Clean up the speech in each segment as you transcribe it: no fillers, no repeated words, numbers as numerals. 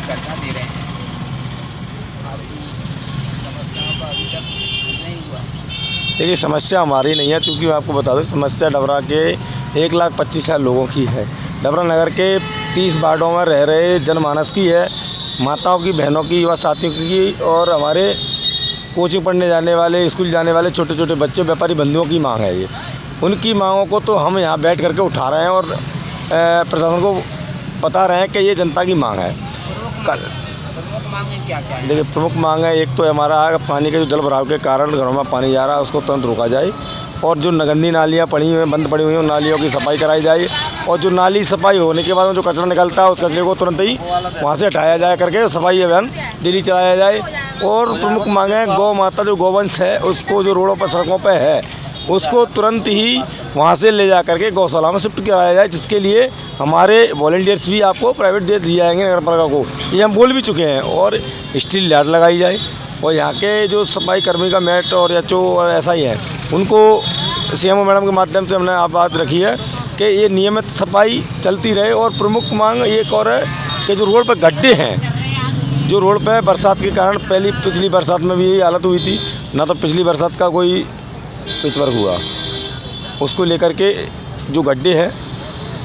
धरना दे रहे हैं, आपकी समस्याओं का अभी तक नहीं हुआ। देखिए, समस्या हमारी नहीं है, क्योंकि मैं आपको बता दूं, समस्या डबरा के 1,25,000 लोगों की है। डबरा नगर के 30 वार्डों में रह रहे जनमानस की है, माताओं की, बहनों की, युवा साथियों की, और हमारे कोचिंग पढ़ने जाने वाले, स्कूल जाने वाले छोटे छोटे बच्चे, व्यापारी बंधुओं की मांग है ये। उनकी मांगों को तो हम यहाँ बैठ करके उठा रहे हैं और प्रशासन को बता रहे हैं कि ये जनता की मांग है। प्रमुख मांगें क्या क्या है? देखिए, प्रमुख मांग है, एक तो हमारा पानी के जो जल भराव के कारण घरों में पानी जा रहा है, उसको तुरंत रोका जाए, और जो गंदी नालियाँ पड़ी हुई हैं, बंद पड़ी हुई हैं, उन नालियों की सफाई कराई जाए, और जो नाली सफाई होने के बाद जो कचरा निकलता है, उस कचरे को तुरंत ही वहाँ से हटाया जाए करके सफाई अभियान डेली चलाया जाए। और प्रमुख मांग है, गौ माता जो गौवंश है, उसको जो रोडों पर, सड़कों पर है, उसको तुरंत ही वहाँ से ले जा करके गौशाला में शिफ्ट कराया जाए, जिसके लिए हमारे वॉलंटियर्स भी आपको प्राइवेट दे दिए जाएंगे नगर पालिका को, ये हम बोल भी चुके हैं। और स्ट्रीट लाइट लगाई जाए, और यहाँ के जो सफाई कर्मी का मेट और एचओ और ऐसा ही है, उनको सीएमओ मैडम के माध्यम से हमने आप बात रखी है कि ये नियमित सफाई चलती रहे। और प्रमुख मांग एक और है कि जो रोड पर गड्ढे हैं, जो रोड पर बरसात के कारण पिछली बरसात में भी यही हालत हुई थी, ना तो पिछली बरसात का कोई पिचवर्क हुआ, उसको लेकर के जो गड्ढे हैं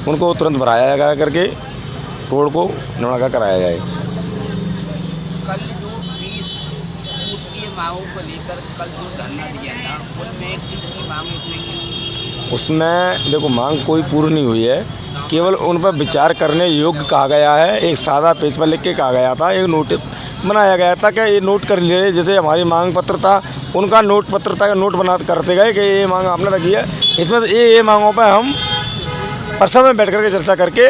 उनको तुरंत भराया जा करके रोड को नौका कराया जाए। कल जो 20 फुट की मांगों को लेकर कल जो धरना दिया था, उनमें कितनी मांगें पूरी? उसमें देखो, मांग कोई पूरी नहीं हुई है, केवल उन पर विचार करने योग्य कहा गया है। एक सादा पेज पर लिख के कहा गया था, एक नोटिस बनाया गया था कि ये नोट कर ले, जैसे हमारी मांग पत्र था, उनका नोट पत्र था, नोट बना करते गए कि ये मांग आपने रखी है, इसमें ये मांगों पर हम परिषद में बैठ करके चर्चा करके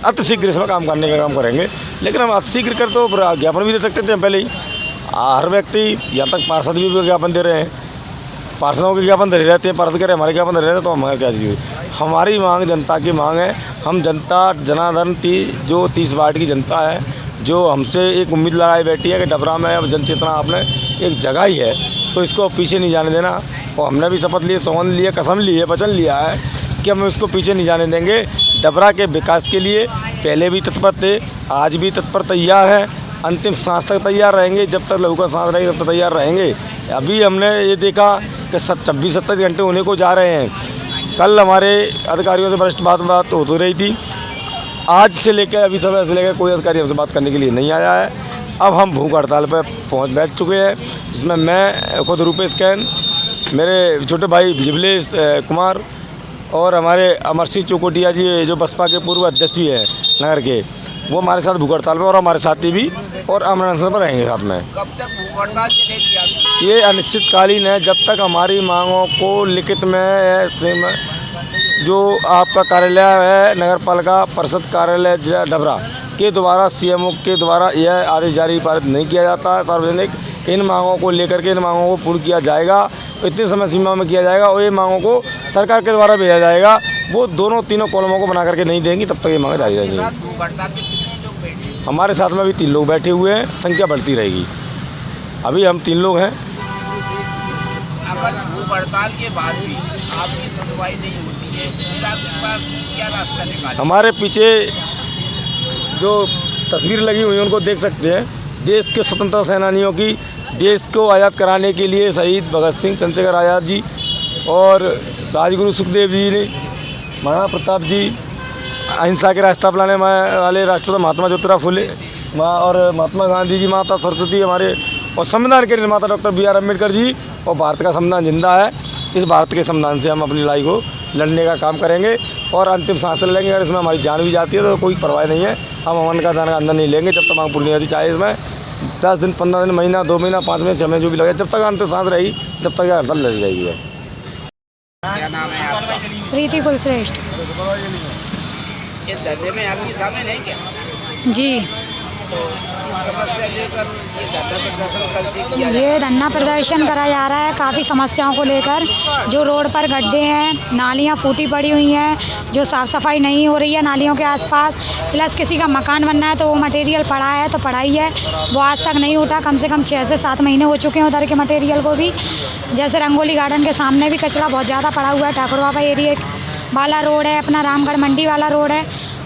अतिशीघ्र इसमें काम करने का काम करेंगे। लेकिन हम अतिशीघ्र कर तो ज्ञापन भी दे सकते थे पहले ही। हर व्यक्ति, यहाँ तक पार्षद भी ज्ञापन दे रहे हैं, पार्षदों के ज्ञापन दे रहते हैं, पार्षद करें हमारे ज्ञापन दे रहे हैं, तो हमारे क्या चीज़? हमारी मांग जनता की मांग है। हम जनता जनार्दन जो 30 वार्ड की जनता है, जो हमसे एक उम्मीद लगाई बैठी है कि डबरा में अब जन चेतना आपने एक जगह ही है, तो इसको पीछे नहीं जाने देना। और हमने भी शपथ लिए, सौगंध लिए, कसम ली है, वचन लिया है कि हम इसको पीछे नहीं जाने देंगे। डबरा के विकास के लिए पहले भी तत्पर थे, आज भी तत्पर तैयार हैं, अंतिम सांस तक तैयार रहेंगे, जब तक लहू का सांस रहेगी तब तक तैयार रहेंगे। अभी हमने ये देखा कि 26-27 घंटे होने को जा रहे हैं। कल हमारे अधिकारियों से वरिष्ठ बात हो रही थी, आज से लेकर अभी समय से लेकर कोई अधिकारी हमसे बात करने के लिए नहीं आया है। अब हम भूख हड़ताल पर बैठ चुके हैं, जिसमें मैं खुद रूपेश कैन, मेरे छोटे भाई विजलेश कुमार और हमारे अमर सिंह चौकोटिया जी, जो बसपा के पूर्व अध्यक्ष भी हैं नगर के, वो हमारे साथ भूख हड़ताल पर, और हमारे साथी भी और अमर अनशन पर रहेंगे साथ में। कब तक भूख हड़ताल चलेगी आपकी? ये अनिश्चितकालीन है, जब तक हमारी मांगों को लिखित में जो आपका कार्यालय है, नगर पालिका परिषद कार्यालय डबरा के द्वारा, सीएमओ के द्वारा यह आदेश जारी पारित नहीं किया जाता है सार्वजनिक, इन मांगों को लेकर के इन मांगों को पूर्ण किया जाएगा, इतनी समय सीमा में किया जाएगा, और ये मांगों को सरकार के द्वारा भेजा जाएगा। वो दोनों तीनों कॉलमों को बना करके नहीं देंगी, तब तक ये मांगे जारी रहेंगी। भूख हड़ताल में कितने लोग बैठे? हमारे साथ में भी 3 लोग बैठे हुए हैं, संख्या बढ़ती रहेगी। अभी हम 3 लोग हैं। अगर भूख हड़ताल के बाद भी आपकी सुनवाई नहीं होती है, फिर आपके पास क्या रास्ता निकालें? हमारे पीछे जो तस्वीर लगी हुई है उनको देख सकते हैं, देश के स्वतंत्रता सेनानियों की, देश को आज़ाद कराने के लिए शहीद भगत सिंह, चंद्रशेखर आज़ाद जी और राजगुरु सुखदेव जी ने, महाराणा प्रताप जी, अहिंसा के रास्ता अपनाने वाले राष्ट्रपिता महात्मा ज्योतिराव फुले और महात्मा गांधी जी, माता सरस्वती हमारे, और संविधान के निर्माता डॉक्टर BR अम्बेडकर जी, और भारत का संविधान जिंदा है। इस भारत के संविधान से हम अपनी लड़ाई को लड़ने का काम करेंगे और अंतिम सांस ले लेंगे। अगर इसमें हमारी जान भी जाती है तो कोई परवाह नहीं है, हम अमन का दाना अंदर नहीं लेंगे जब तक मांग पूरी नहीं होती, चाहे इसमें 10 दिन, 15 दिन, महीना, 2 महीना, 5 महीने, 6 महीने जो भी लगे, जब तक अंतिम सांस रही जब तक यह हड़ताल लड़ी रहेगी। क्या नाम है आपका? प्रीति कुलश्रेष्ठ। इस धरने में आपकी शामिल है क्या? जी, तो इस समस्या लेकर ये धरना प्रदर्शन कल से किया जा ये धरना प्रदर्शन करा जा रहा है काफ़ी समस्याओं को लेकर। जो रोड पर गड्ढे हैं, नालियाँ फूटी पड़ी हुई हैं, जो साफ़ सफाई नहीं हो रही है नालियों के आसपास, प्लस किसी का मकान बनना है तो वो मटेरियल पड़ा है तो पड़ा ही है, वो आज तक नहीं उठा। कम से कम 6 से 7 महीने हो चुके हैं उधर के मटेरियल को भी। जैसे रंगोली गार्डन के सामने भी कचरा बहुत ज़्यादा पड़ा हुआ है, ठाकुरवापा एरिया वाला रोड है, अपना रामगढ़ मंडी वाला रोड है,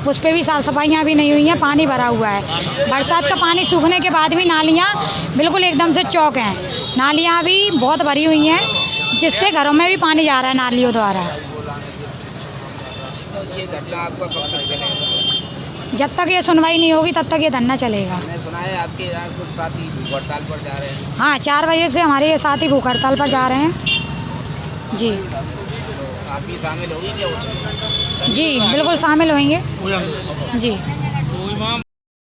उस पर भी साफ़ सफाइयाँ भी नहीं हुई हैं, पानी भरा हुआ है। बरसात का पानी सूखने के बाद भी नालियाँ बिल्कुल एकदम से चौक हैं, नालियाँ भी बहुत भरी हुई हैं, जिससे घरों में भी पानी जा रहा है नालियों द्वारा। तो ये धरना आपका कब तक चलेगा? जब तक ये सुनवाई नहीं होगी तब तक ये धरना चलेगा। मैंने सुना है आपके यहाँ कुछ साथी भूख हड़ताल पर जा रहे हैं। हाँ, 4 बजे से हमारे ये साथी भूख हड़ताल पर जा रहे हैं जी। तो आप भी शामिल होगी क्या उसमें? जी बिल्कुल शामिल होंगे जी।